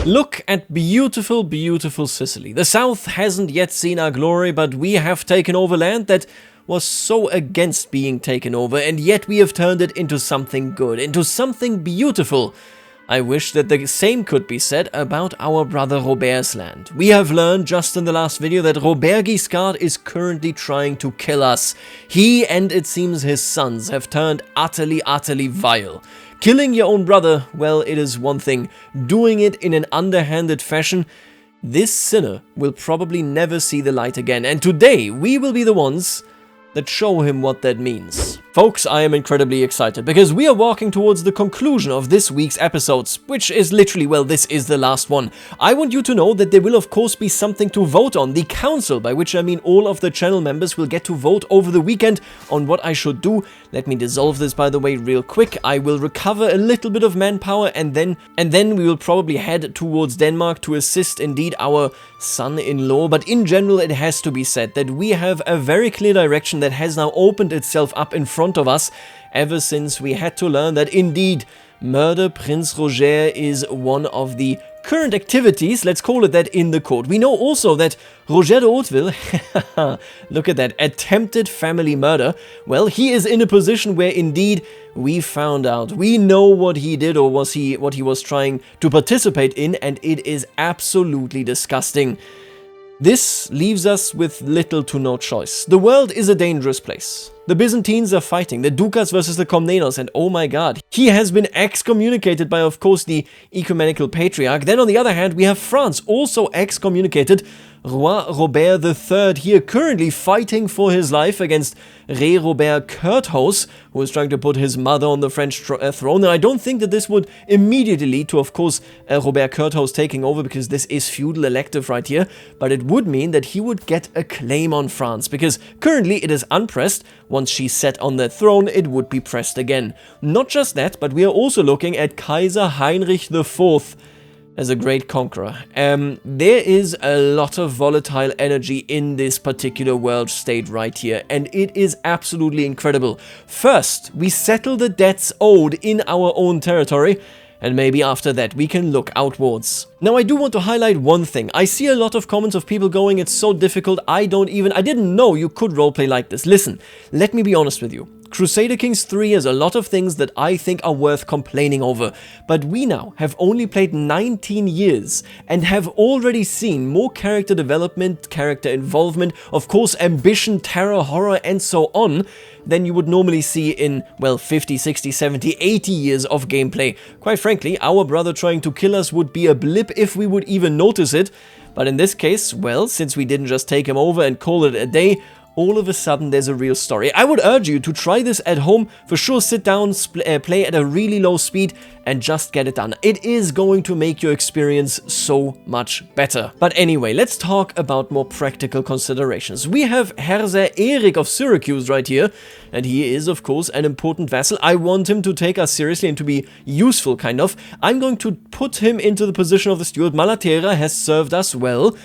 Look at beautiful, beautiful Sicily. The south hasn't yet seen our glory, but we have taken over land that was so against being taken over, and yet we have turned it into something good, into something beautiful. I wish that the same could be said about our brother Robert's land. We have learned just in the last video that Robert Guiscard is currently trying to kill us. He and it seems his sons have turned utterly, utterly vile. Killing your own brother, well, it is one thing. Doing it in an underhanded fashion, this sinner will probably never see the light again. And today, we will be the ones that show him what that means. Folks, I am incredibly excited because we are walking towards the conclusion of this week's episodes, which is literally, well, this is the last one. I want you to know that there will of course be something to vote on. The council, by which I mean all of the channel members, will get to vote over the weekend on what I should do. Let me dissolve this, by the way, real quick. I will recover a little bit of manpower and then we will probably head towards Denmark to assist indeed our son-in-law. But in general, it has to be said that we have a very clear direction that has now opened itself up in front of us ever since we had to learn that indeed murder Prince Roger is one of the current activities, let's call it that, in the court. We know also that Roger de Hauteville, look at that, attempted family murder. Well, he is in a position where indeed we found out. We know what he did, or what he was trying to participate in, and it is absolutely disgusting. This leaves us with little to no choice. The world is a dangerous place. The Byzantines are fighting, the Ducats versus the Komnenos, and oh my god, he has been excommunicated by, of course, the ecumenical patriarch. Then on the other hand, we have France, also excommunicated. Roi Robert III here currently fighting for his life against Rey Robert Curthose, who is trying to put his mother on the French throne. And I don't think that this would immediately lead to, of course, Robert Curthose taking over, because this is feudal elective right here, but it would mean that he would get a claim on France, because currently it is unpressed. Once she's set on the throne, it would be pressed again. Not just that, but we are also looking at Kaiser Heinrich IV as a great conqueror. There is a lot of volatile energy in this particular world state right here, and it is absolutely incredible. First, we settle the debts owed in our own territory, and maybe after that we can look outwards. Now, I do want to highlight one thing. I see a lot of comments of people going, it's so difficult, I didn't know you could roleplay like this. Listen, let me be honest with you. Crusader Kings 3 has a lot of things that I think are worth complaining over, but we now have only played 19 years and have already seen more character development, character involvement, of course ambition, terror, horror and so on, than you would normally see in, well, 50, 60, 70, 80 years of gameplay. Quite frankly, our brother trying to kill us would be a blip if we would even notice it, but in this case, well, since we didn't just take him over and call it a day, all of a sudden there's a real story. I would urge you to try this at home. For sure, sit down, play at a really low speed and just get it done. It is going to make your experience so much better. But anyway, let's talk about more practical considerations. We have Herr Erik of Syracuse right here, and he is, of course, an important vassal. I want him to take us seriously and to be useful, kind of. I'm going to put him into the position of the steward. Malaterra has served us well,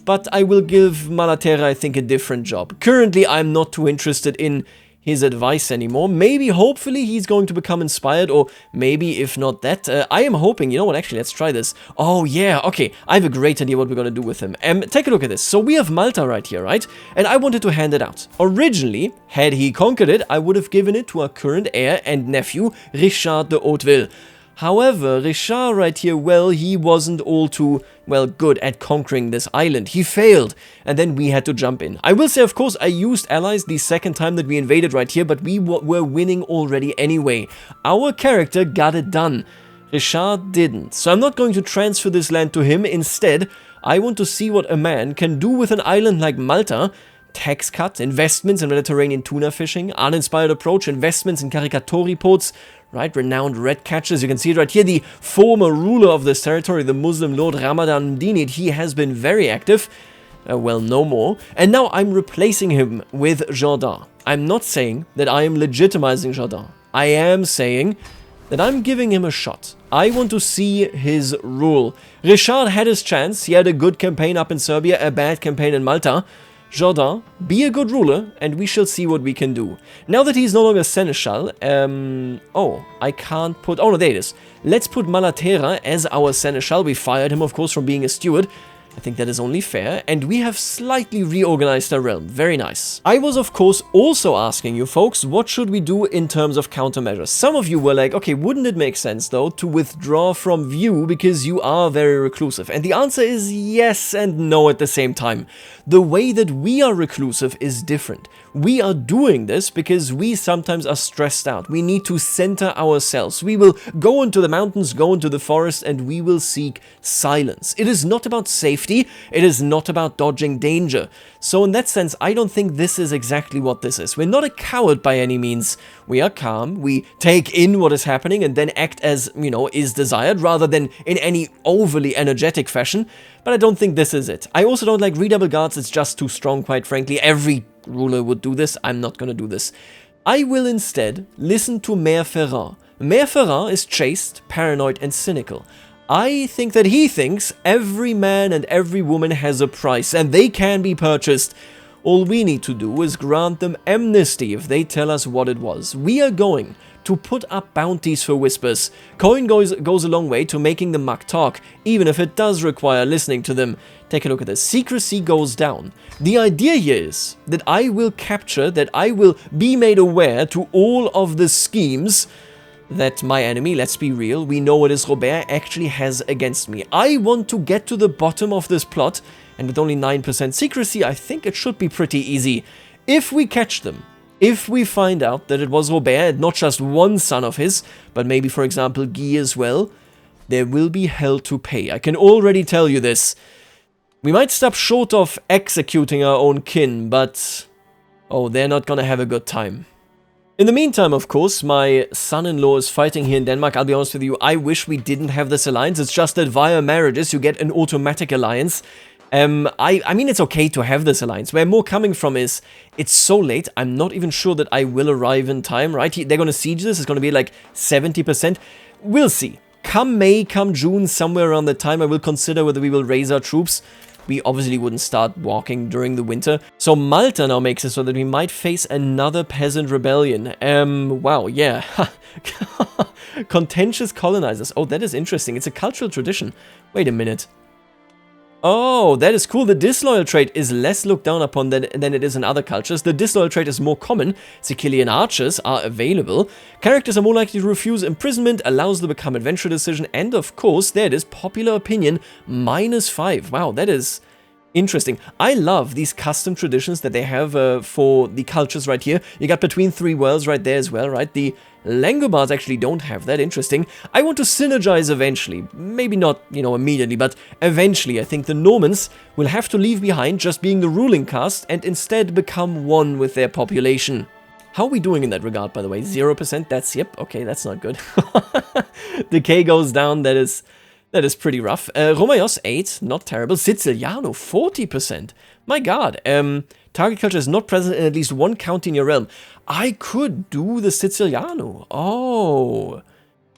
but I will give Malaterra, I think, a different job. Currently, I'm not too interested in his advice anymore. Maybe, hopefully, he's going to become inspired, or maybe, if not that, I am hoping, you know what, actually, let's try this. Oh, yeah, okay, I have a great idea what we're gonna do with him. Take a look at this. So we have Malta right here, right? And I wanted to hand it out. Originally, had he conquered it, I would have given it to our current heir and nephew, Richard de Hauteville. However, Richard right here, well, he wasn't all too, well, good at conquering this island. He failed, and then we had to jump in. I will say, of course, I used allies the second time that we invaded right here, but we were winning already anyway. Our character got it done. Richard didn't. So I'm not going to transfer this land to him. Instead, I want to see what a man can do with an island like Malta. Tax cut, investments in Mediterranean tuna fishing, uninspired approach, investments in caricatori ports, right, renowned red catchers. You can see it right here, the former ruler of this territory, the Muslim Lord Ramadan Dinid, he has been very active, well, no more, and now I'm replacing him with Jourdan. I'm not saying that I am legitimizing Jourdan, I am saying that I'm giving him a shot. I want to see his rule. Richard had his chance, he had a good campaign up in Serbia, a bad campaign in Malta. Jourdain, be a good ruler, and we shall see what we can do. Now that he's no longer seneschal, oh, I can't put, oh no, there it is. Let's put Malaterra as our seneschal. We fired him, of course, from being a steward. I think that is only fair, and we have slightly reorganized our realm. Very nice. I was, of course, also asking you folks, what should we do in terms of countermeasures? Some of you were like, okay, wouldn't it make sense, though, to withdraw from view because you are very reclusive? And the answer is yes and no at the same time. The way that we are reclusive is different. We are doing this because we sometimes are stressed out. We need to center ourselves. We will go into the mountains, go into the forest, and we will seek silence. It is not about safety. It is not about dodging danger. So in that sense, I don't think this is exactly what this is. We're not a coward by any means. We are calm. We take in what is happening and then act as, you know, is desired rather than in any overly energetic fashion. But I don't think this is it. I also don't like redouble guards. It's just too strong, quite frankly. Every ruler would do this. I'm not going to do this. I will instead listen to Mayor Ferrand. Mayor Ferrand is chaste, paranoid, and cynical. I think that he thinks every man and every woman has a price, and they can be purchased. All we need to do is grant them amnesty if they tell us what it was. We are going to put up bounties for whispers. Coin goes a long way to making the muck talk, even if it does require listening to them. Take a look at this. Secrecy goes down. The idea here is that I will capture, that I will be made aware to all of the schemes that my enemy, let's be real, we know it is Robert, actually has against me. I want to get to the bottom of this plot, and with only 9% secrecy, I think it should be pretty easy. If we catch them, if we find out that it was Robert, not just one son of his, but maybe, for example, Guy as well, there will be hell to pay. I can already tell you this. We might stop short of executing our own kin, but oh, they're not gonna have a good time. In the meantime, of course, my son-in-law is fighting here in Denmark. I'll be honest with you, I wish we didn't have this alliance. It's just that via marriages, you get an automatic alliance. I mean, it's okay to have this alliance. Where I'm more coming from is, it's so late, I'm not even sure that I will arrive in time, right? They're gonna siege this, it's gonna be like 70%. We'll see. Come May, come June, somewhere around that time, I will consider whether we will raise our troops. We obviously wouldn't start walking during the winter. So Malta now makes it so that we might face another peasant rebellion. Wow, yeah. Contentious colonizers. Oh, that is interesting. It's a cultural tradition. Wait a minute. Oh, that is cool. The disloyal trait is less looked down upon than it is in other cultures. The disloyal trait is more common. Sicilian archers are available. Characters are more likely to refuse imprisonment, allows the become adventure decision, and of course, there it is, popular opinion, -5. Wow, that is interesting. I love these custom traditions that they have for the cultures right here. You got between three worlds right there as well, right? The Langobards actually don't have that. Interesting. I want to synergize eventually. Maybe not, you know, immediately, but eventually. I think the Normans will have to leave behind just being the ruling caste and instead become one with their population. How are we doing in that regard, by the way? 0%? That's, yep, okay, that's not good. Decay goes down, that is pretty rough. Romaios, 8, not terrible. Siciliano, 40%. My god. Target culture is not present in at least one county in your realm. I could do the Siciliano. Oh.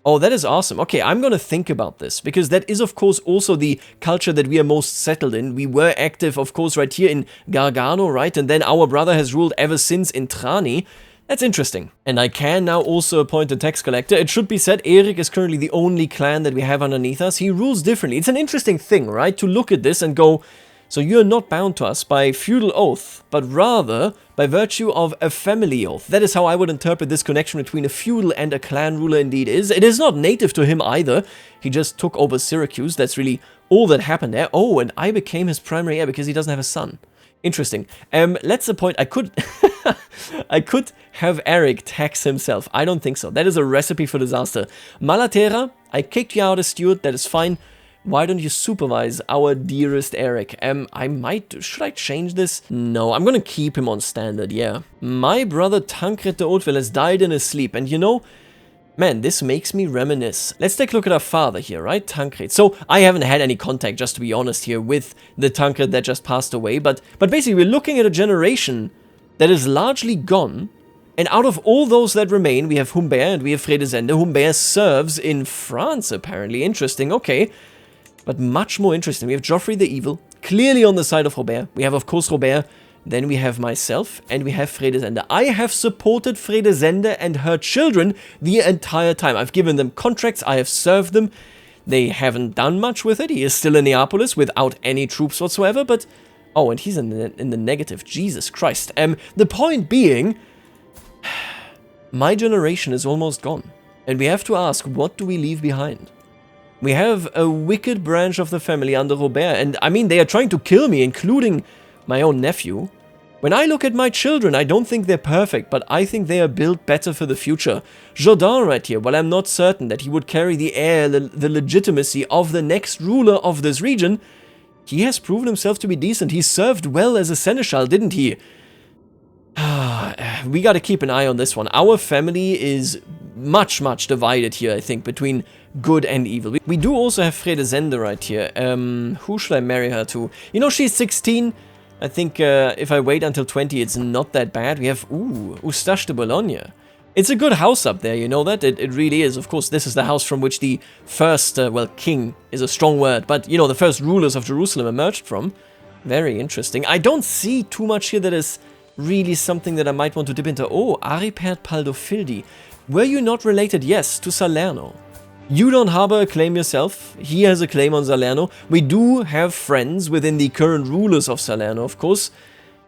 Oh, that is awesome. Okay, I'm gonna think about this, because that is, of course, also the culture that we are most settled in. We were active, of course, right here in Gargano, right? And then our brother has ruled ever since in Trani. That's interesting. And I can now also appoint a tax collector. It should be said, Erik is currently the only clan that we have underneath us. He rules differently. It's an interesting thing, right? To look at this and go, so you're not bound to us by feudal oath, but rather by virtue of a family oath. That is how I would interpret this connection between a feudal and a clan ruler indeed is. It is not native to him either. He just took over Syracuse. That's really all that happened there. Oh, and I became his primary heir because he doesn't have a son. Interesting. Let's appoint... I could... I could have Erik tax himself. I don't think so. That is a recipe for disaster. Malaterra, I kicked you out as steward. That is fine. Why don't you supervise our dearest Erik? I might... Should I change this? No, I'm gonna keep him on standard, yeah. My brother Tancred de Hauteville has died in his sleep. And you know... Man, this makes me reminisce. Let's take a look at our father here, right? Tancred. So, I haven't had any contact, just to be honest here, with the Tancred that just passed away. But basically, we're looking at a generation that is largely gone. And out of all those that remain, we have Humbert and we have Fredesende. Humbert serves in France, apparently. Interesting, okay. But much more interesting, we have Geoffrey the Evil, clearly on the side of Robert. We have, of course, Robert, Then we have myself, and we have Vredesende. I have supported Vredesende and her children the entire time. I've given them contracts, I have served them. They haven't done much with it. He is still in Neapolis without any troops whatsoever, but... Oh, and he's in the negative. Jesus Christ. The point being... My generation is almost gone. And we have to ask, what do we leave behind? We have a wicked branch of the family under Robert, and I mean, they are trying to kill me, including my own nephew. When I look at my children, I don't think they're perfect, but I think they are built better for the future. Jourdain right here, well, I'm not certain that he would carry the air, the legitimacy of the next ruler of this region. He has proven himself to be decent. He served well as a seneschal, didn't he? We gotta keep an eye on this one. Our family is much divided here, I think, between good and evil. We do also have Vredesende right here. Who should I marry her to? You know, she's 16. I think if I wait until 20, it's not that bad. We have, Eustache de Bologna. It's a good house up there, you know that? It really is. Of course, this is the house from which the first, well, king is a strong word, but, you know, the first rulers of Jerusalem emerged from. Very interesting. I don't see too much here that is really something that I might want to dip into. Oh, Aripert Paldofildi. Were you not related? Yes, to Salerno. You don't harbor a claim yourself. He has a claim on Salerno. We do have friends within the current rulers of Salerno, of course.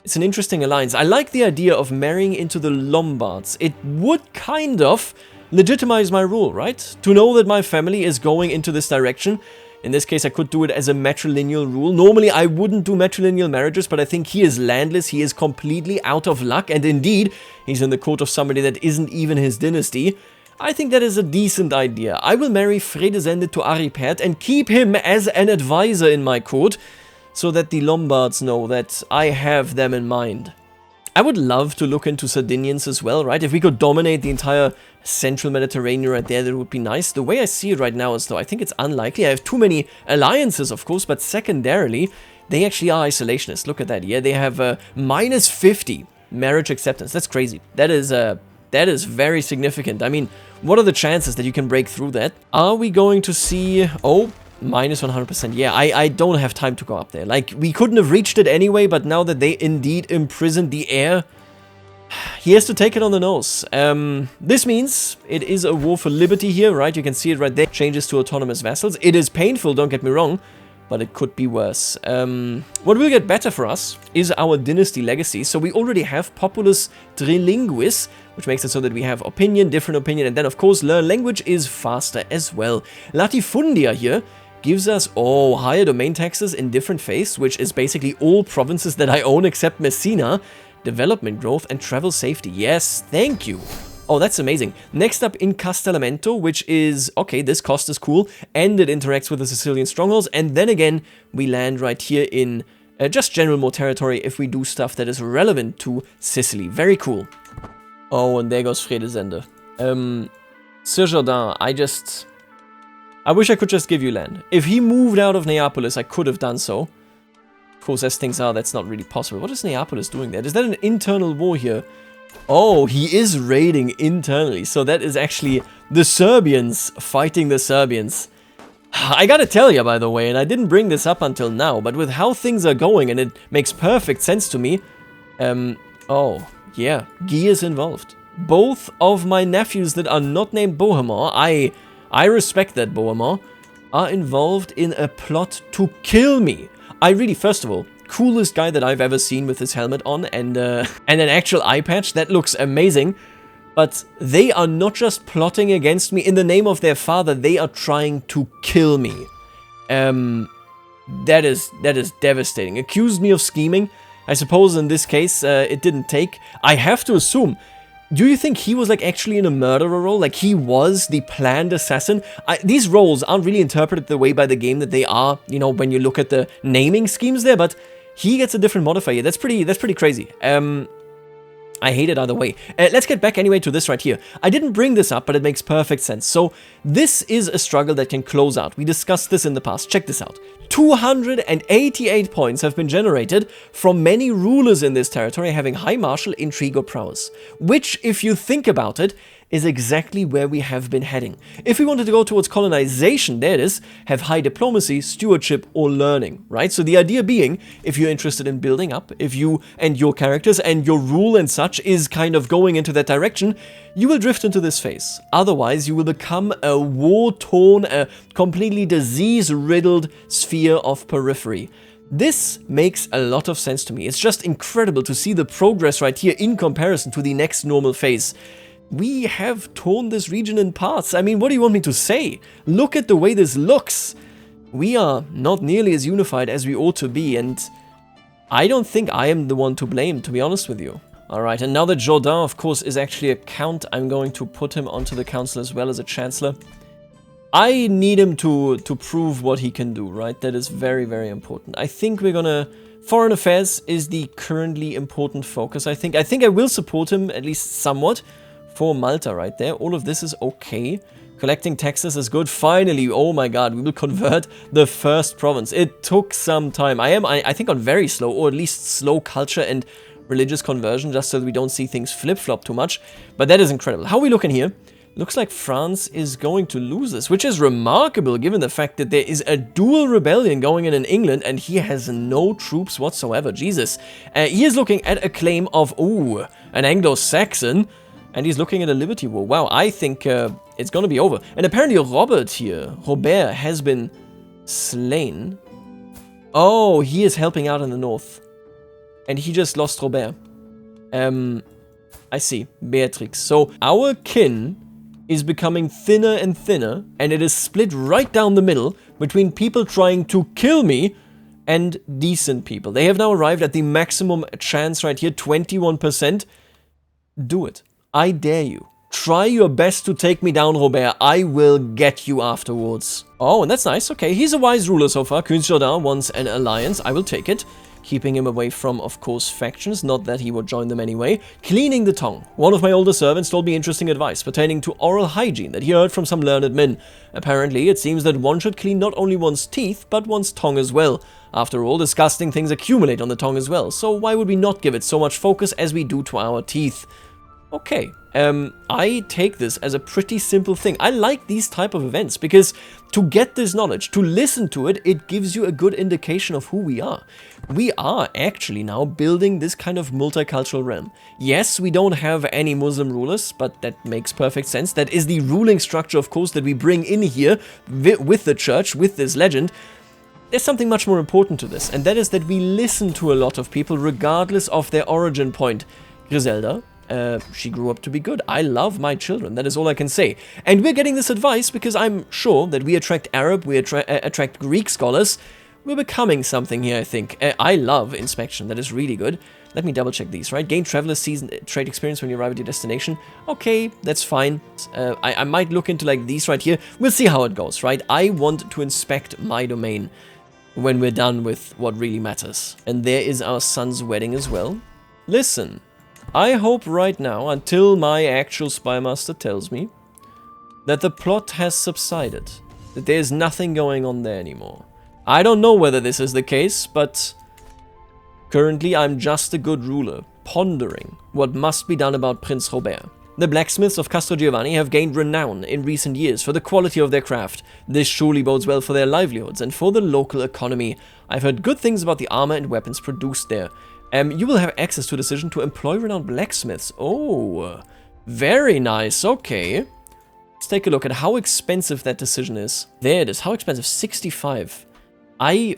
It's an interesting alliance. I like the idea of marrying into the Lombards. It would kind of legitimize my rule, right? To know that my family is going into this direction. In this case, I could do it as a matrilineal rule. Normally, I wouldn't do matrilineal marriages, but I think he is landless. He is completely out of luck. And indeed, he's in the court of somebody that isn't even his dynasty. I think that is a decent idea. I will marry Vredesende to Aripert and keep him as an advisor in my court, so that the Lombards know that I have them in mind. I would love to look into Sardinians as well, right? If we could dominate the entire central Mediterranean right there, that would be nice. The way I see it right now is, though, I think it's unlikely. I have too many alliances, of course, but secondarily, they actually are isolationists. Look at that, yeah? They have minus 50 marriage acceptance. That's crazy. That is very significant. I mean, what are the chances that you can break through that? Are we going to see... Oh, minus 100%. Yeah, I don't have time to go up there. Like, we couldn't have reached it anyway, but now that they indeed imprisoned the heir, he has to take it on the nose. This means it is a war for liberty here, right? You can see it right there. Changes to autonomous vassals. It is painful, don't get me wrong, but it could be worse. What will get better for us is our dynasty legacy. So we already have Populus Trilinguis, which makes it so that we have opinion, different opinion, and then, of course, learn language is faster as well. Latifundia here gives us, higher domain taxes in different faiths, which is basically all provinces that I own except Messina. Development growth and travel safety. Yes, thank you. Oh, that's amazing. Next up, in Castellamento, which is, okay, this cost is cool, and it interacts with the Sicilian strongholds, and then again, we land right here in just general more territory if we do stuff that is relevant to Sicily. Very cool. Oh, and there goes Vredesende. Sir Jourdain, I wish I could just give you land. If he moved out of Neapolis, I could have done so. Of course, as things are, that's not really possible. What is Neapolis doing there? Is that an internal war here? Oh, he is raiding internally. So that is actually the Serbians fighting the Serbians. I gotta tell you, by the way, and I didn't bring this up until now, but with how things are going, and it makes perfect sense to me. Oh, yeah, Guy is involved. Both of my nephews that are not named Bohemond, I respect that, Bohemond, are involved in a plot to kill me. I really, first of all, coolest guy that I've ever seen with his helmet on and an actual eye patch. That looks amazing. But they are not just plotting against me in the name of their father. They are trying to kill me. That is devastating. Accused me of scheming. I suppose in this case, it didn't take. I have to assume... Do you think he was, like, actually in a murderer role? Like, he was the planned assassin? These roles aren't really interpreted the way by the game that they are, you know, when you look at the naming schemes there, but he gets a different modifier. That's pretty crazy. I hate it either way. Let's get back anyway to this right here. I didn't bring this up, but it makes perfect sense. So, this is a struggle that can close out. We discussed this in the past. Check this out. 288 points have been generated from many rulers in this territory having high martial, intrigue, or prowess. Which, if you think about it, is exactly where we have been heading. If we wanted to go towards colonization, there it is, have high diplomacy, stewardship, or learning, right? So the idea being, if you're interested in building up, if you and your characters and your rule and such is kind of going into that direction, you will drift into this phase. Otherwise, you will become a war-torn, a completely disease-riddled sphere of periphery. This makes a lot of sense to me. It's just incredible to see the progress right here in comparison to the next normal phase. We have torn this region in parts. I mean, what do you want me to say? Look at the way this looks. We are not nearly as unified as we ought to be, and I don't think I am the one to blame, to be honest with you. Alright, and now that Jourdain, of course, is actually a count, I'm going to put him onto the council as well as a chancellor. I need him to prove what he can do, right? That is very, very important. I think we're gonna... Foreign affairs is the currently important focus, I think. I think I will support him, at least somewhat, for Malta right there. All of this is okay. Collecting taxes is good. Finally, oh my god, we will convert the first province. It took some time. I think on very slow, or at least slow culture and religious conversion, just so that we don't see things flip-flop too much. But that is incredible. How are we looking here? Looks like France is going to lose this, which is remarkable given the fact that there is a dual rebellion going in England and he has no troops whatsoever. Jesus. He is looking at a claim of, ooh, an Anglo-Saxon. And he's looking at a Liberty War. Wow, I think it's gonna be over. And apparently Robert has been slain. Oh, he is helping out in the north. And he just lost Robert. I see, Beatrix. So our kin is becoming thinner and thinner, and it is split right down the middle between people trying to kill me and decent people. They have now arrived at the maximum chance right here, 21%. Do it. I dare you. Try your best to take me down, Robert. I will get you afterwards. Oh, and that's nice. Okay, he's a wise ruler so far. Jourdain wants an alliance. I will take it. Keeping him away from, of course, factions. Not that he would join them anyway. Cleaning the tongue. One of my older servants told me interesting advice pertaining to oral hygiene that he heard from some learned men. Apparently, it seems that one should clean not only one's teeth, but one's tongue as well. After all, disgusting things accumulate on the tongue as well. So why would we not give it so much focus as we do to our teeth? Okay, I take this as a pretty simple thing. I like these type of events because to get this knowledge, to listen to it, it gives you a good indication of who we are. We are actually now building this kind of multicultural realm. Yes, we don't have any Muslim rulers, but that makes perfect sense. That is the ruling structure, of course, that we bring in here with the church, with this legend. There's something much more important to this, and that is that we listen to a lot of people regardless of their origin point. Griselda, she grew up to be good. I love my children, that is all I can say. And we're getting this advice because I'm sure that we attract Arab, we attract Greek scholars. We're becoming something here, I think. I love inspection, that is really good. Let me double check these, right? Gain traveler's season trade experience when you arrive at your destination. Okay, that's fine. I might look into like these right here. We'll see how it goes, right? I want to inspect my domain when we're done with what really matters. And there is our son's wedding as well. Listen. I hope right now, until my actual spymaster tells me, that the plot has subsided, that there's nothing going on there anymore. I don't know whether this is the case, but currently I'm just a good ruler, pondering what must be done about Prince Robert. The blacksmiths of Castrogiovanni have gained renown in recent years for the quality of their craft. This surely bodes well for their livelihoods and for the local economy. I've heard good things about the armor and weapons produced there. You will have access to a decision to employ renowned blacksmiths. Oh, very nice. Okay. Let's take a look at how expensive that decision is. There it is. How expensive? 65.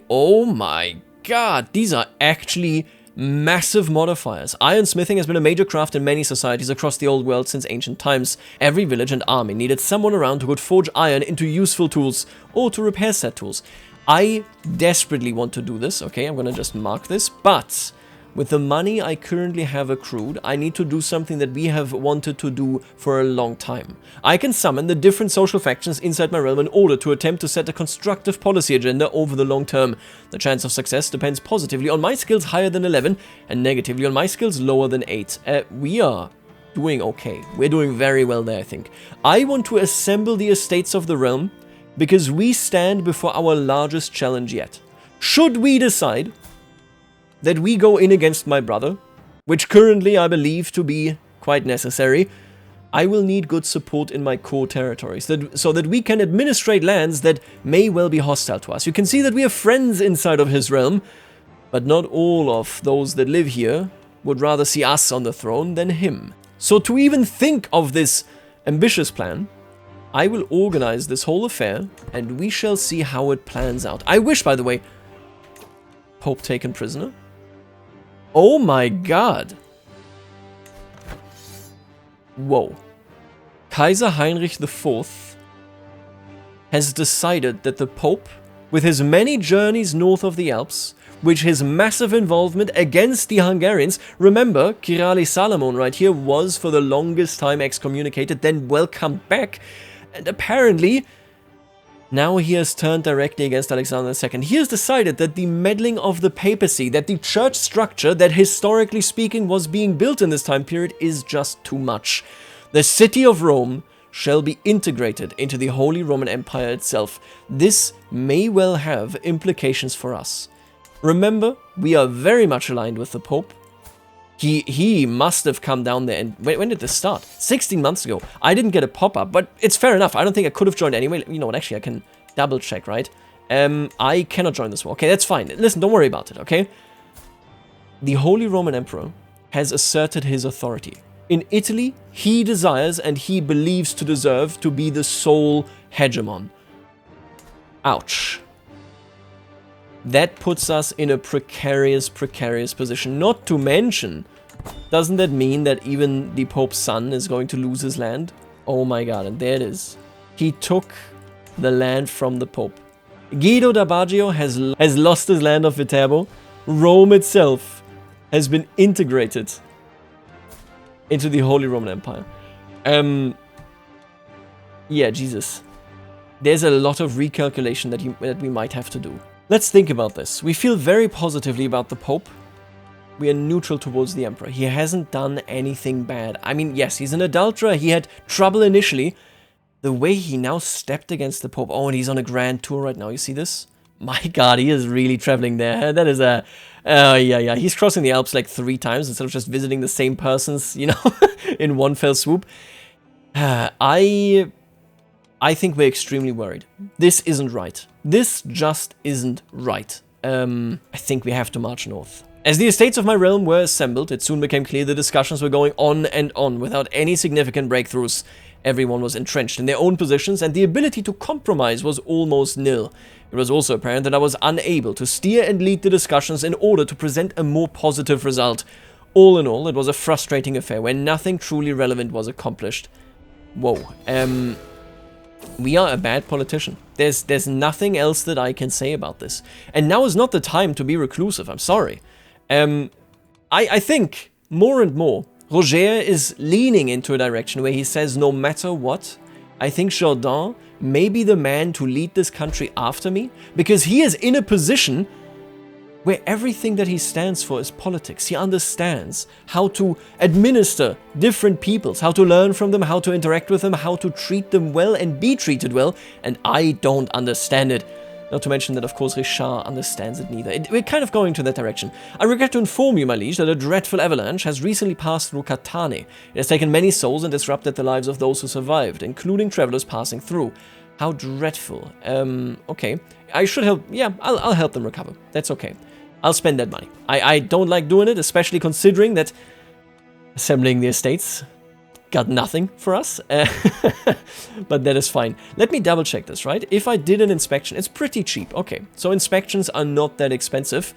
Oh my god. These are actually massive modifiers. Ironsmithing has been a major craft in many societies across the old world since ancient times. Every village and army needed someone around who could forge iron into useful tools or to repair said tools. I desperately want to do this. Okay, I'm gonna just mark this, but with the money I currently have accrued, I need to do something that we have wanted to do for a long time. I can summon the different social factions inside my realm in order to attempt to set a constructive policy agenda over the long term. The chance of success depends positively on my skills higher than 11 and negatively on my skills lower than 8. We are doing okay. We're doing very well there, I think. I want to assemble the estates of the realm, because we stand before our largest challenge yet. Should we decide that we go in against my brother, which currently I believe to be quite necessary, I will need good support in my core territories, so that we can administrate lands that may well be hostile to us. You can see that we have friends inside of his realm, but not all of those that live here would rather see us on the throne than him. So to even think of this ambitious plan, I will organize this whole affair, and we shall see how it plans out. I wish, by the way... Pope taken prisoner? Oh my god! Whoa. Kaiser Heinrich IV has decided that the Pope, with his many journeys north of the Alps, with his massive involvement against the Hungarians, remember, Kirali Salomon right here was for the longest time excommunicated, then welcomed back, and apparently now he has turned directly against Alexander II. He has decided that the meddling of the papacy, that the church structure that historically speaking was being built in this time period is just too much. The city of Rome shall be integrated into the Holy Roman Empire itself. This may well have implications for us. Remember, we are very much aligned with the Pope. He must have come down there, and when did this start? 16 months ago. I didn't get a pop-up, but it's fair enough. I don't think I could have joined anyway. You know what, actually, I can double-check, right? I cannot join this war. Okay, that's fine. Listen, don't worry about it, okay? The Holy Roman Emperor has asserted his authority. In Italy, he desires and he believes to deserve to be the sole hegemon. Ouch. That puts us in a precarious position. Not to mention, doesn't that mean that even the Pope's son is going to lose his land? Oh my god, and there it is. He took the land from the Pope. Guido da Baggio has lost his land of Viterbo. Rome itself has been integrated into the Holy Roman Empire. Yeah, Jesus. There's a lot of recalculation that we might have to do. Let's think about this. We feel very positively about the Pope. We are neutral towards the Emperor. He hasn't done anything bad. I mean, yes, he's an adulterer. He had trouble initially. The way he now stepped against the Pope. Oh, and he's on a grand tour right now. You see this? My god, he is really traveling there. That is a... yeah. He's crossing the Alps like 3 times instead of just visiting the same persons, you know, in one fell swoop. I think we're extremely worried. This isn't right. This just isn't right. I think we have to march north. As the estates of my realm were assembled, it soon became clear the discussions were going on and on without any significant breakthroughs. Everyone was entrenched in their own positions, and the ability to compromise was almost nil. It was also apparent that I was unable to steer and lead the discussions in order to present a more positive result. All in all, it was a frustrating affair where nothing truly relevant was accomplished. Whoa. We are a bad politician. There's nothing else that I can say about this. And now is not the time to be reclusive, I'm sorry. I think, more and more, Roger is leaning into a direction where he says no matter what, I think Jourdan may be the man to lead this country after me, because he is in a position where everything that he stands for is politics. He understands how to administer different peoples, how to learn from them, how to interact with them, how to treat them well and be treated well, and I don't understand it. Not to mention that, of course, Richard understands it neither. We're kind of going to that direction. I regret to inform you, my liege, that a dreadful avalanche has recently passed through Catane. It has taken many souls and disrupted the lives of those who survived, including travelers passing through. How dreadful. Okay. I should help. Yeah, I'll help them recover. That's okay. I'll spend that money. I don't like doing it, especially considering that assembling the estates got nothing for us. But that is fine. Let me double check this, right? If I did an inspection, it's pretty cheap. Okay, so inspections are not that expensive.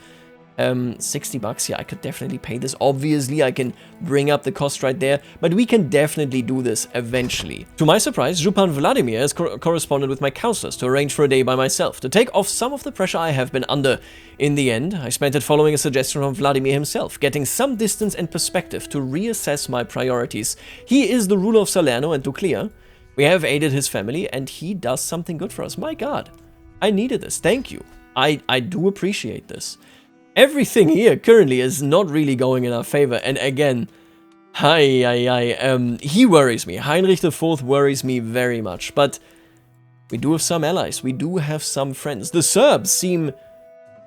60 bucks, yeah, I could definitely pay this. Obviously, I can bring up the cost right there, but we can definitely do this eventually. To my surprise, Jupan Vladimir has corresponded with my counselors to arrange for a day by myself, to take off some of the pressure I have been under. In the end, I spent it following a suggestion from Vladimir himself, getting some distance and perspective to reassess my priorities. He is the ruler of Salerno and Duclia. We have aided his family, and he does something good for us. My god, I needed this. Thank you. I do appreciate this. Everything here currently is not really going in our favor, and again, he worries me. Heinrich IV worries me very much, but We do have some allies. We do have some friends. The Serbs seem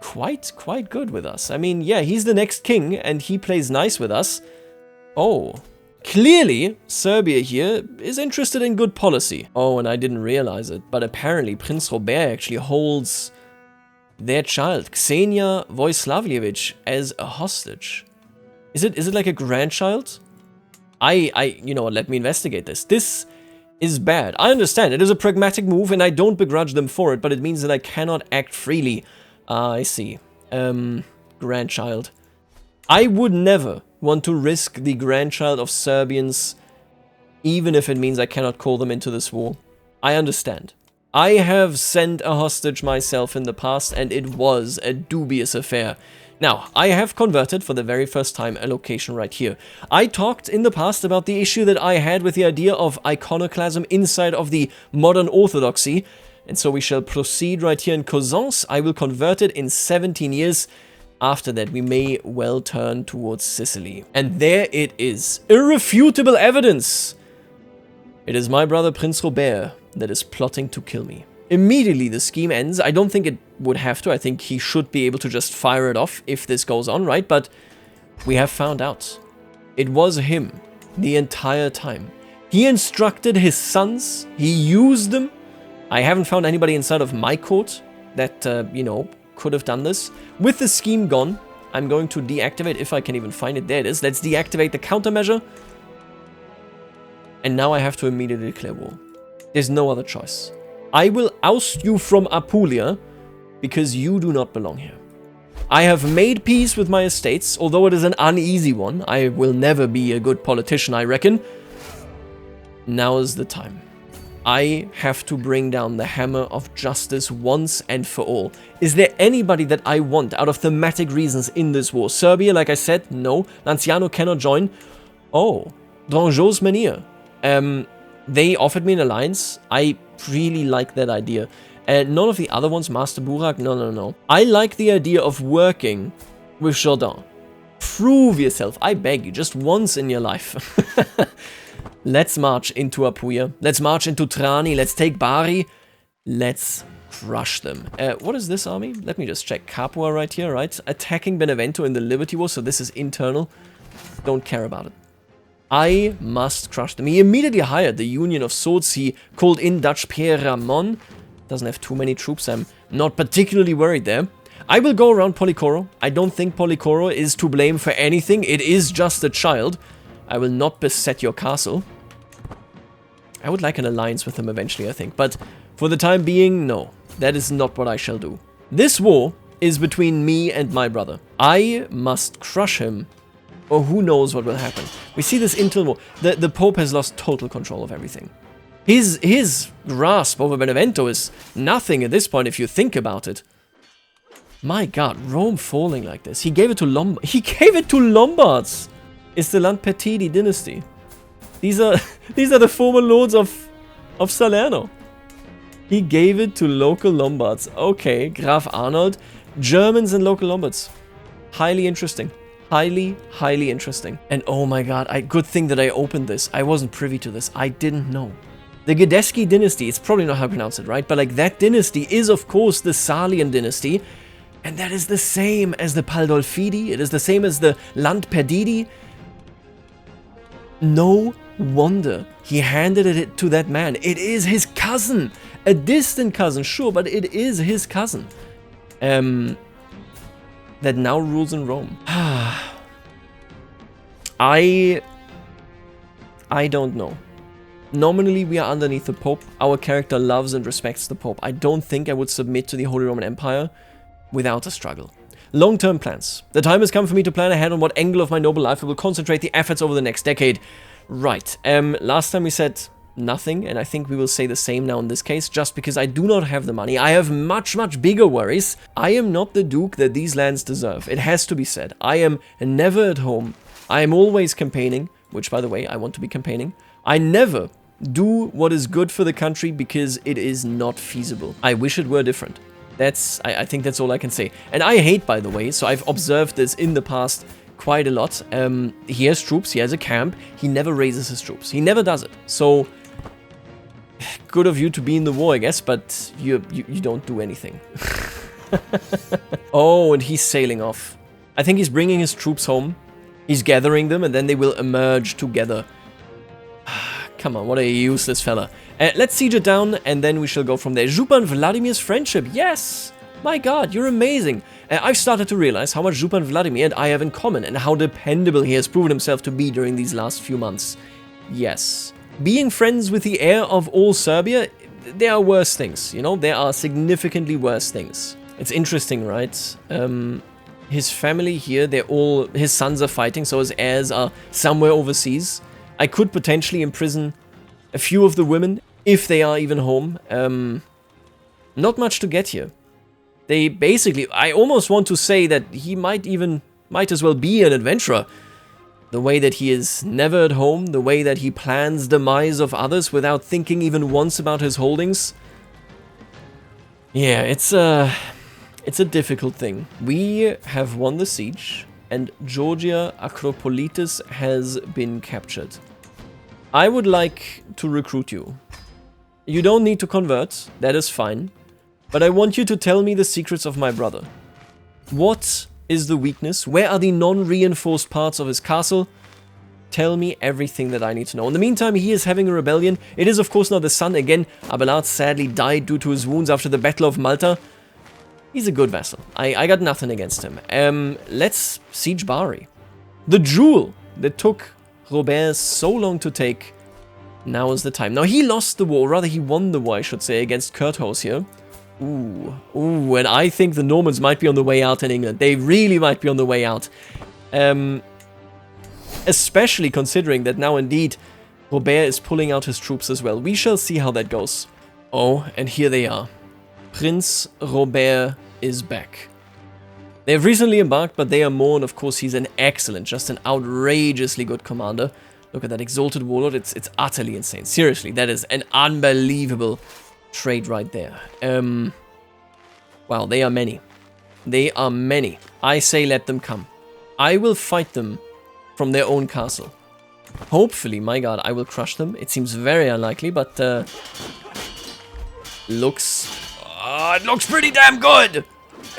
quite good with us. I mean, yeah, he's the next king, and he plays nice with us. Oh, clearly, Serbia here is interested in good policy. Oh, and I didn't realize it, but apparently Prince Robert actually holds their child, Ksenia Voislavljevic, as a hostage. Is it like a grandchild? You know what, let me investigate this. This is bad. I understand, it is a pragmatic move, and I don't begrudge them for it, but it means that I cannot act freely. I see. Grandchild. I would never want to risk the grandchild of Serbians, even if it means I cannot call them into this war. I understand. I have sent a hostage myself in the past, and it was a dubious affair. Now, I have converted for the very first time a location right here. I talked in the past about the issue that I had with the idea of iconoclasm inside of the modern orthodoxy, and so we shall proceed right here in Cosenz. I will convert it in 17 years. After that, we may well turn towards Sicily. And there it is. Irrefutable evidence! It is my brother Prince Robert that is plotting to kill me. Immediately the scheme ends. I don't think it would have to. I think he should be able to just fire it off if this goes on, right? But we have found out. It was him the entire time. He instructed his sons. He used them. I haven't found anybody inside of my court that, you know, could have done this. With the scheme gone, I'm going to deactivate, if I can even find it. There it is. Let's deactivate the countermeasure. And now I have to immediately declare war. There's no other choice. I will oust you from Apulia because you do not belong here. I have made peace with my estates, although it is an uneasy one. I will never be a good politician, I reckon. Now is the time. I have to bring down the hammer of justice once and for all. Is there anybody that I want out of thematic reasons in this war? Serbia, like I said, no. Lanciano cannot join. Oh, Dranjot's Menhir. They offered me an alliance. I really like that idea. None of the other ones, Master Burak, no. I like the idea of working with Jourdan. Prove yourself, I beg you, just once in your life. Let's march into Apulia. Let's march into Trani. Let's take Bari. Let's crush them. What is this army? Let me just check. Capua right here, right? Attacking Benevento in the Liberty War, so this is internal. Don't care about it. I must crush them. He immediately hired the Union of Swords. He called in Dutch Pierre Ramon. Doesn't have too many troops. I'm not particularly worried there. I will go around Policoro. I don't think Policoro is to blame for anything. It is just a child. I will not beset your castle. I would like an alliance with him eventually, I think. But for the time being, no. That is not what I shall do. This war is between me and my brother. I must crush him, or who knows what will happen. We see this internal war. The Pope has lost total control of everything. His grasp over Benevento is nothing at this point if you think about it. My god, Rome falling like this. He gave it to Lombards. It's the Lampertidi dynasty. These are the former lords of Salerno. He gave it to local Lombards. Okay, Graf Arnold, Germans and local Lombards. Highly interesting. Highly interesting. And oh my god, good thing that I opened this. I wasn't privy to this. I didn't know. The Gadeschi dynasty, it's probably not how to pronounce it, right? But like that dynasty is of course the Salian dynasty. And that is the same as the Paldolfidi. It is the same as the Landperdidi. No wonder he handed it to that man. It is his cousin. A distant cousin, sure, but it is his cousin. That now rules in Rome. I don't know. Nominally, we are underneath the Pope. Our character loves and respects the Pope. I don't think I would submit to the Holy Roman Empire without a struggle. Long-term plans. The time has come for me to plan ahead on what angle of my noble life I will concentrate the efforts over the next decade. Right. Last time we said nothing, and I think we will say the same now in this case, just because I do not have the money. I have much bigger worries. I am not the duke that these lands deserve. It has to be said. I am never at home. I am always campaigning, which, by the way, I want to be campaigning. I never do what is good for the country because it is not feasible. I wish it were different. I think that's all I can say. And I hate, by the way, so I've observed this in the past quite a lot. He has troops, he has a camp, he never raises his troops. He never does it. So, good of you to be in the war, I guess, but you don't do anything. Oh, and he's sailing off. I think he's bringing his troops home. He's gathering them, and then they will emerge together. Come on, what a useless fella. Let's siege it down, and then we shall go from there. Jupan Vladimir's friendship, yes! My god, you're amazing. I've started to realize how much Jupan Vladimir and I have in common, and how dependable he has proven himself to be during these last few months. Yes. Being friends with the heir of all Serbia, there are worse things, you know? There are significantly worse things. It's interesting, right? His family here, his sons are fighting, so his heirs are somewhere overseas. I could potentially imprison a few of the women, if they are even home. Not much to get here. They basically, I almost want to say that he might as well be an adventurer. The way that he is never at home, the way that he plans demise of others without thinking even once about his holdings. Yeah, it's a difficult thing. We have won the siege, and Georgia Acropolitis has been captured. I would like to recruit you. You don't need to convert, that is fine. But I want you to tell me the secrets of my brother. What is the weakness? Where are the non-reinforced parts of his castle? Tell me everything that I need to know. In the meantime, he is having a rebellion. It is of course not the son. Again, Abelard sadly died due to his wounds after the Battle of Malta. He's a good vassal. I got nothing against him. Let's siege Bari. The jewel that took Robert so long to take. Now is the time. Now he lost the war, rather he won the war, I should say, against Curthose here. Ooh, and I think the Normans might be on the way out in England. They really might be on the way out. Especially considering that now indeed Robert is pulling out his troops as well. We shall see how that goes. Oh, and here they are. Prince Robert is back. They have recently embarked, but they are more, and of course he's an excellent, just an outrageously good commander. Look at that exalted warlord, it's utterly insane. Seriously, that is an unbelievable trade right there. Wow, they are many. They are many. I say let them come. I will fight them from their own castle. Hopefully, my god, I will crush them. It seems very unlikely, but it looks pretty damn good.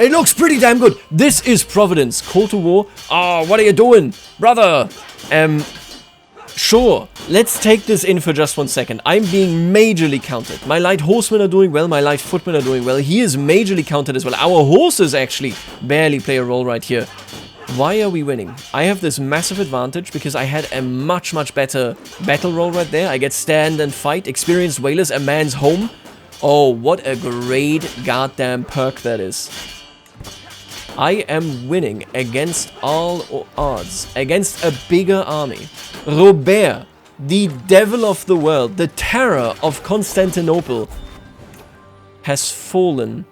It looks pretty damn good. This is Providence. Call to war. Oh, what are you doing, brother? Sure, let's take this in for just 1 second. I'm being majorly countered. My light horsemen are doing well, my light footmen are doing well. He is majorly countered as well. Our horses actually barely play a role right here. Why are we winning? I have this massive advantage because I had a much, much better battle roll right there. I get stand and fight, experienced whalers, a man's home. Oh, what a great goddamn perk that is. I am winning against all odds, against a bigger army. Robert, the devil of the world, the terror of Constantinople, has fallen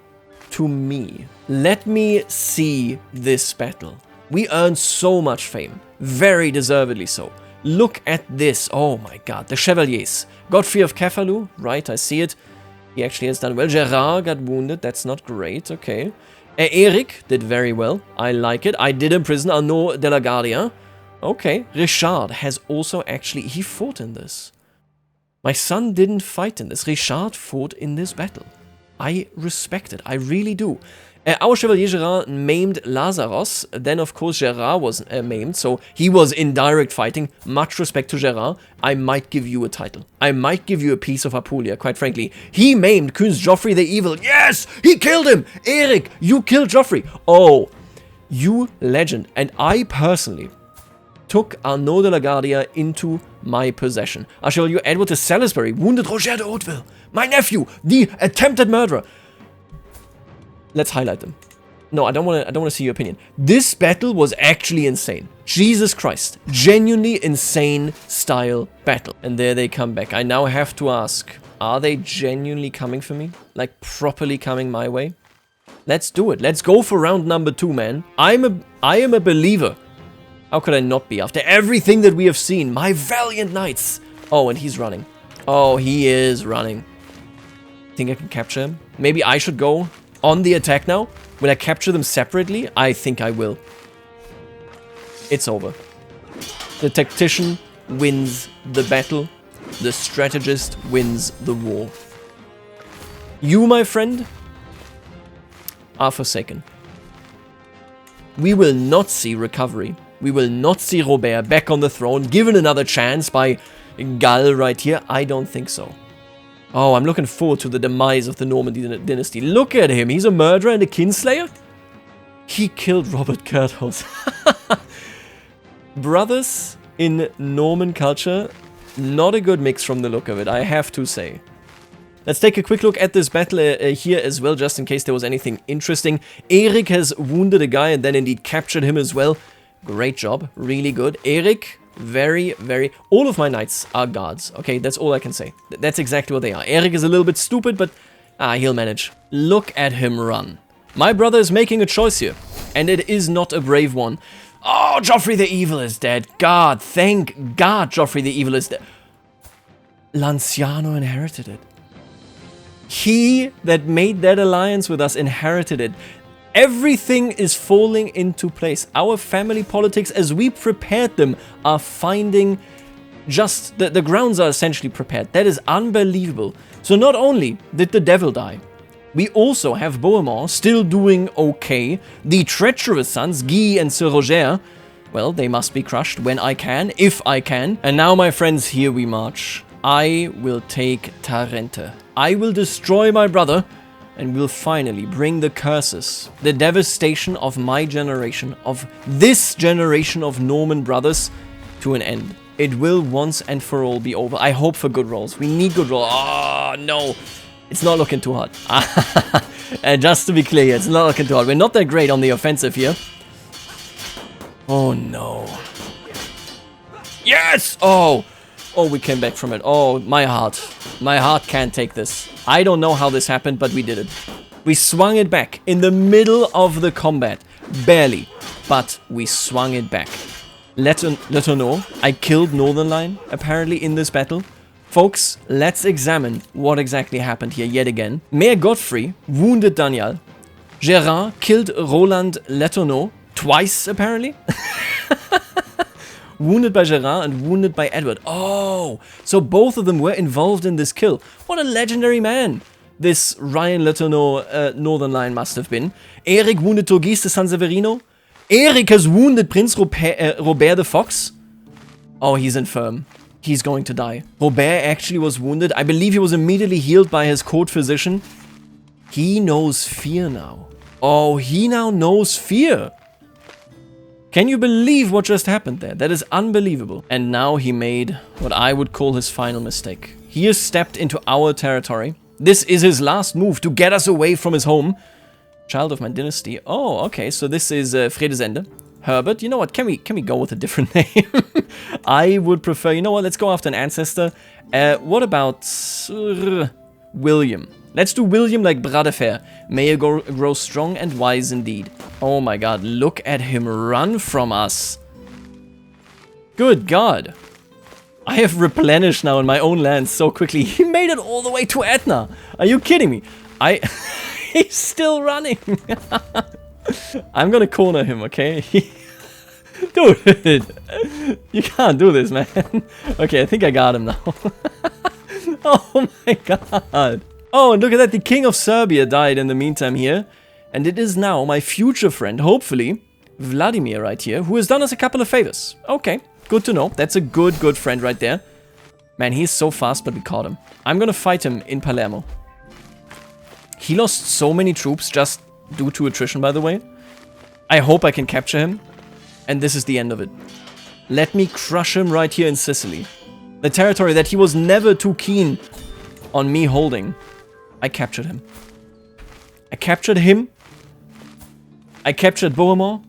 to me. Let me see this battle. We earned so much fame, very deservedly so. Look at this, oh my god, the Chevaliers. Godfrey of Kefaloon, right, I see it. He actually has done well. Gerard got wounded, that's not great, okay. Eric did very well, I like it. I did imprison Arnaud de la Guardia. Okay, Richard has also actually, he fought in this. My son didn't fight in this. Richard fought in this battle. I respect it, I really do. Our Chevalier Gerard maimed Lazaros. Then, of course, Gerard was maimed, so he was in direct fighting. Much respect to Gerard. I might give you a title. I might give you a piece of Apulia, quite frankly. He maimed Kunz Joffrey the Evil. Yes! He killed him! Eric, you killed Joffrey. Oh, you legend. And I personally took Arnaud de la Guardia into my possession. Our Chevalier Edward de Salisbury wounded Roger de Hauteville, my nephew, the attempted murderer. Let's highlight them. No, I don't want to see your opinion. This battle was actually insane. Jesus Christ. Genuinely insane style battle. And there they come back. I now have to ask, are they genuinely coming for me? Like, properly coming my way? Let's do it. Let's go for round number 2, man. I am a believer. How could I not be? After everything that we have seen. My valiant knights. Oh, and he's running. Oh, he is running. Think I can capture him? Maybe I should go on the attack now? Will I capture them separately? I think I will. It's over. The tactician wins the battle. The strategist wins the war. You, my friend, are forsaken. We will not see recovery. We will not see Robert back on the throne, given another chance by Gall right here. I don't think so. Oh, I'm looking forward to the demise of the Norman dynasty. Look at him. He's a murderer and a kinslayer. He killed Robert Guiscard. Brothers in Norman culture, not a good mix from the look of it, I have to say. Let's take a quick look at this battle here as well, just in case there was anything interesting. Erik has wounded a guy and then indeed captured him as well. Great job, really good. Erik, very, very... All of my knights are guards, okay? That's all I can say. That's exactly what they are. Erik is a little bit stupid, but he'll manage. Look at him run. My brother is making a choice here, and it is not a brave one. Oh, Joffrey the Evil is dead. God, thank God Joffrey the Evil is dead. Lanciano inherited it. He that made that alliance with us inherited it. Everything is falling into place. Our family politics, as we prepared them, are finding just... The grounds are essentially prepared. That is unbelievable. So not only did the devil die, we also have Bohemond still doing okay. The treacherous sons, Guy and Sir Roger, well, they must be crushed when I can, if I can. And now, my friends, here we march. I will take Tarente. I will destroy my brother, and will finally bring the curses, the devastation of my generation, of this generation of Norman brothers, to an end. It will once and for all be over. I hope for good rolls. We need good rolls. Oh, no. It's not looking too hot. Just to be clear, it's not looking too hot. We're not that great on the offensive here. Oh, no. Yes! Oh, we came back from it. Oh, my heart. My heart can't take this. I don't know how this happened, but we did it. We swung it back in the middle of the combat. Barely. But we swung it back. Let her know. I killed Northern Line, apparently, in this battle. Folks, let's examine what exactly happened here yet again. Mayor Godfrey wounded Daniel. Gerard killed Roland Letourneau twice, apparently. Wounded by Gerard and wounded by Edward. Oh, so both of them were involved in this kill. What a legendary man this Ryan Letourneau Northern Line must have been. Erik wounded Torgis de San Severino. Erik has wounded Prince Robert the Fox. Oh, he's infirm. He's going to die. Robert actually was wounded. I believe he was immediately healed by his court physician. He knows fear now. Oh, he now knows fear. Can you believe what just happened there? That is unbelievable. And now he made what I would call his final mistake. He has stepped into our territory. This is his last move to get us away from his home. Child of my dynasty. Oh, okay, so this is Fredesende. Herbert, you know what? Can we go with a different name? I would prefer, you know what? Let's go after an ancestor. What about William? Let's do William like Bradefer. May he grow strong and wise indeed. Oh my god, look at him run from us. Good god. I have replenished now in my own land so quickly. He made it all the way to Etna. Are you kidding me? He's still running. I'm gonna corner him, okay? Dude, you can't do this, man. Okay, I think I got him now. Oh my god. Oh, and look at that, the King of Serbia died in the meantime here. And it is now my future friend, hopefully, Vladimir right here, who has done us a couple of favors. Okay, good to know. That's a good friend right there. Man, he's so fast, but we caught him. I'm gonna fight him in Palermo. He lost so many troops just due to attrition, by the way. I hope I can capture him. And this is the end of it. Let me crush him right here in Sicily. The territory that he was never too keen on me holding. I captured him. I captured him. I captured Bohemond.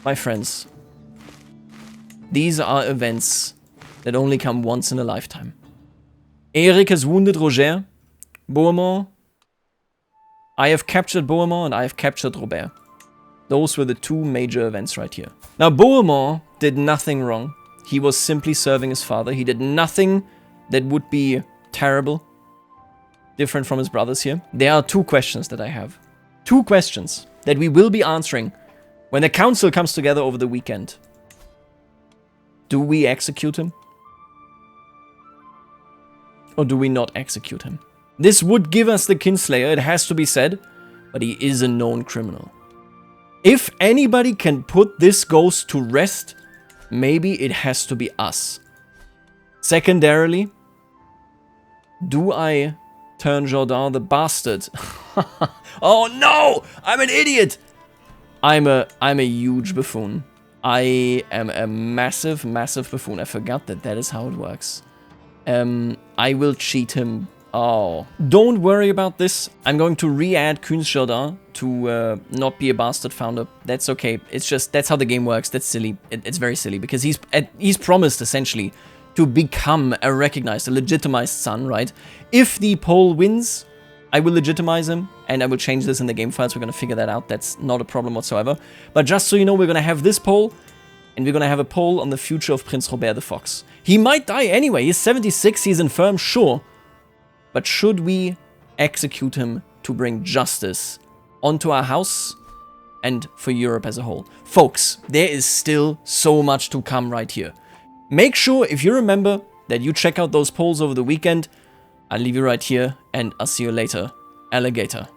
My friends, these are events that only come once in a lifetime. Erik has wounded Roger. Bohemond. I have captured Bohemond and I have captured Robert. Those were the two major events right here. Now, Bohemond did nothing wrong. He was simply serving his father. He did nothing that would be terrible, different from his brothers here. There are two questions that I have. Two questions that we will be answering when the council comes together over the weekend. Do we execute him? Or do we not execute him? This would give us the Kinslayer, it has to be said, but he is a known criminal. If anybody can put this ghost to rest, maybe it has to be us. Secondarily, do I turn Jourdain the bastard? Oh no! I'm an idiot! I'm a huge buffoon. I am a massive, massive buffoon. I forgot that that is how it works. I will cheat him. Oh. Don't worry about this. I'm going to re-add Jourdain to not be a bastard founder. That's okay. It's just, that's how the game works. That's silly. It's very silly because he's promised essentially to become a recognized, a legitimized son, right? If the poll wins, I will legitimize him and I will change this in the game files. We're going to figure that out. That's not a problem whatsoever. But just so you know, we're going to have this poll and we're going to have a poll on the future of Prince Robert the Fox. He might die anyway. He's 76. He's infirm, sure. But should we execute him to bring justice onto our house and for Europe as a whole? Folks, there is still so much to come right here. Make sure, if you remember, that you check out those polls over the weekend. I'll leave you right here, and I'll see you later, alligator.